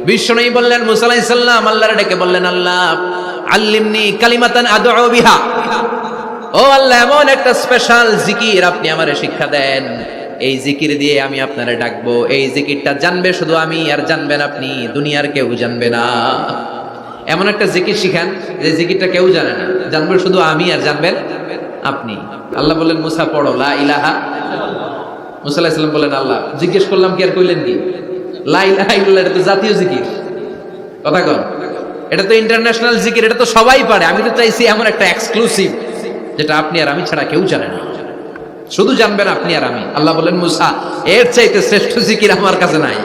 বিশ্বনবী বললেন মুসা আলাইহিস সালাম আল্লাহর ডেকে বললেন, আল্লাহ আল্লিমনি কালিমাতান আদউ বিহা, ও আল্লাহ এমন একটা স্পেশাল জিকির আপনি আমারে শিক্ষা দেন, এই জিকির দিয়ে আমি আপনারে ডাকবো, এই জিকিরটা জানবে শুধু আমি আর জানবেন আপনি, দুনিয়ার কেউ জানবে না। এমন একটা জিকির শিখান যে জিকিরটা কেউ জানে না, জানবে শুধু আমি আর জানবেন আপনি। আল্লাহ বললেন মুসা পড়ো লা ইলাহা। মুসা আলাইহিস সালাম বললেন আল্লাহ জিজ্ঞেস করলাম কি আর কইলেন কি? লা ইলাহা ইল্লাল্লাহ এটা তো জাতীয় জিকির, কথা কন, এটা তো ইন্টারন্যাশনাল জিকির, এটা তো সবাই পারে। আমি তো চাইছি এমন একটা এক্সক্লুসিভ যেটা আপনি আর আমি ছাড়া কেউ জানে না, শুধু জানবেন আপনি আর আমি। আল্লাহ বলেন মুসা এর চাইতে শ্রেষ্ঠ জিকির আমার কাছে নাই।